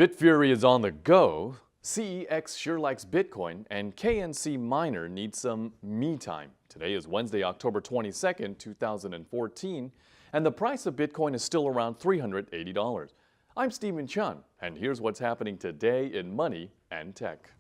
BitFury is on the go, CEX sure likes Bitcoin, and KNC Miner needs some me time. Today is Wednesday, October 22nd, 2014, and the price of Bitcoin is still around $380. I'm Stephen Chun, and here's what's happening today in money and tech.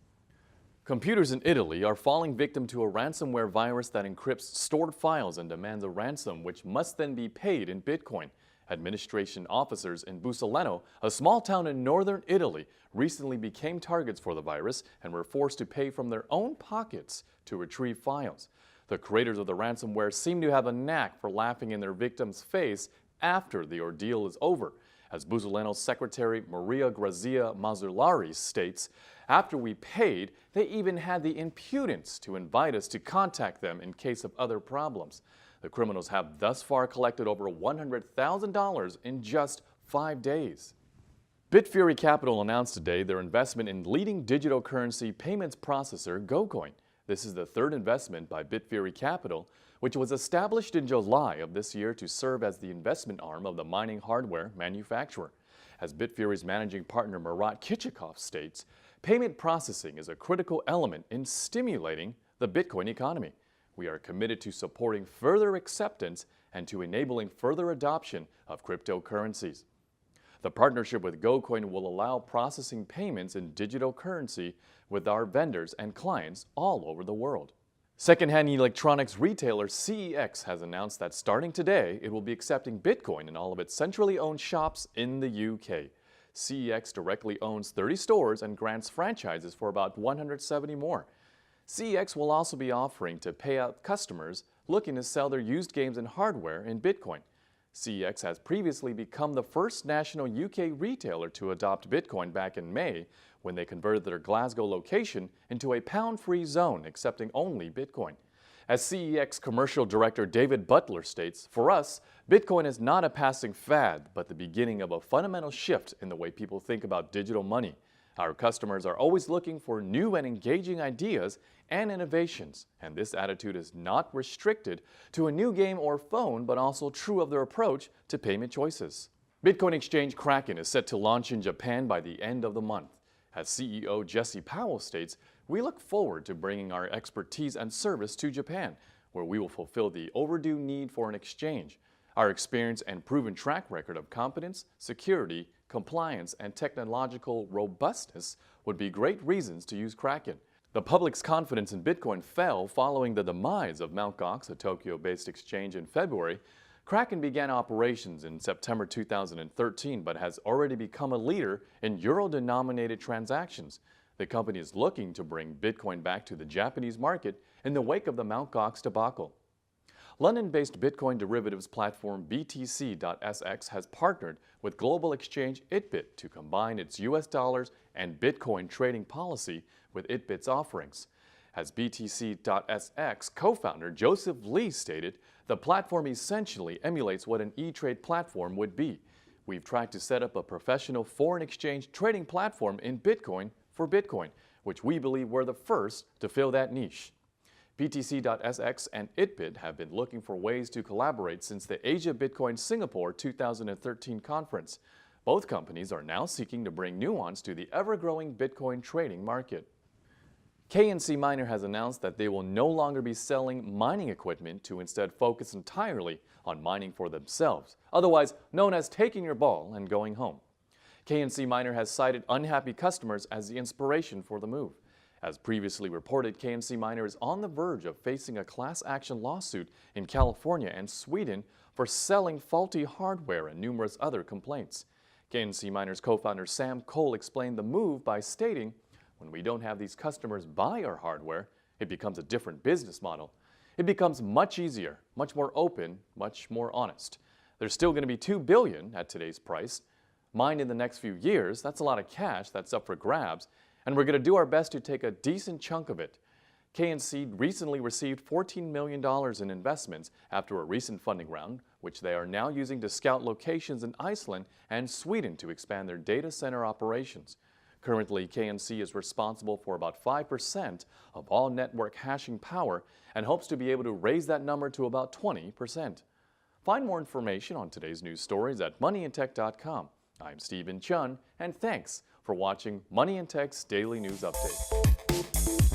Computers in Italy are falling victim to a ransomware virus that encrypts stored files and demands a ransom, which must then be paid in Bitcoin. Administration officers in Bussoleno, a small town in northern Italy, recently became targets for the virus and were forced to pay from their own pockets to retrieve files. The creators of the ransomware seem to have a knack for laughing in their victim's face after the ordeal is over. As Bussoleno's secretary Maria Grazia Mazzolari states, after we paid, they even had the impudence to invite us to contact them in case of other problems. The criminals have thus far collected over $100,000 in just 5 days. BitFury Capital announced today their investment in leading digital currency payments processor GoCoin. This is the third investment by BitFury Capital, which was established in July of this year to serve as the investment arm of the mining hardware manufacturer. As BitFury's managing partner Marat Kichikov states, payment processing is a critical element in stimulating the Bitcoin economy. We are committed to supporting further acceptance and to enabling further adoption of cryptocurrencies. The partnership with GoCoin will allow processing payments in digital currency with our vendors and clients all over the world. Secondhand electronics retailer CEX has announced that starting today, it will be accepting Bitcoin in all of its centrally owned shops in the UK. CEX directly owns 30 stores and grants franchises for about 170 more. CEX will also be offering to pay out customers looking to sell their used games and hardware in Bitcoin. CEX has previously become the first national UK retailer to adopt Bitcoin back in May when they converted their Glasgow location into a pound-free zone accepting only Bitcoin. As CEX commercial director David Butler states, for us, Bitcoin is not a passing fad, but the beginning of a fundamental shift in the way people think about digital money. Our customers are always looking for new and engaging ideas and innovations, and this attitude is not restricted to a new game or phone, but also true of their approach to payment choices. Bitcoin exchange Kraken is set to launch in Japan by the end of the month. As CEO Jesse Powell states, we look forward to bringing our expertise and service to Japan, where we will fulfill the overdue need for an exchange. Our experience and proven track record of competence, security, compliance, and technological robustness would be great reasons to use Kraken. The public's confidence in Bitcoin fell following the demise of Mt. Gox, a Tokyo-based exchange, in February. Kraken began operations in September 2013, but has already become a leader in euro-denominated transactions. The company is looking to bring Bitcoin back to the Japanese market in the wake of the Mt. Gox debacle. London-based Bitcoin derivatives platform BTC.sx has partnered with global exchange itBit to combine its US dollars and Bitcoin trading policy with itBit's offerings. As BTC.sx co-founder Joseph Lee stated, the platform essentially emulates what an e-trade platform would be. We've tried to set up a professional foreign exchange trading platform in Bitcoin for Bitcoin, which we believe we're the first to fill that niche. BTC.sx and itBit have been looking for ways to collaborate since the Asia Bitcoin Singapore 2013 conference. Both companies are now seeking to bring nuance to the ever-growing Bitcoin trading market. KNC Miner has announced that they will no longer be selling mining equipment to instead focus entirely on mining for themselves, otherwise known as taking your ball and going home. KNC Miner has cited unhappy customers as the inspiration for the move. As previously reported, KNC Miner is on the verge of facing a class action lawsuit in California and Sweden for selling faulty hardware and numerous other complaints. KNC Miner's co-founder Sam Cole explained the move by stating, when we don't have these customers buy our hardware, it becomes a different business model. It becomes much easier, much more open, much more honest. There's still going to be $2 billion at today's price. Mined in the next few years, that's a lot of cash that's up for grabs, and we're going to do our best to take a decent chunk of it. KNC recently received $14 million in investments after a recent funding round, which they are now using to scout locations in Iceland and Sweden to expand their data center operations. Currently, KNC is responsible for about 5% of all network hashing power and hopes to be able to raise that number to about 20%. Find more information on today's news stories at moneyandtech.com. I'm Stephen Chun, and thanks for watching Money and Tech's Daily News Update.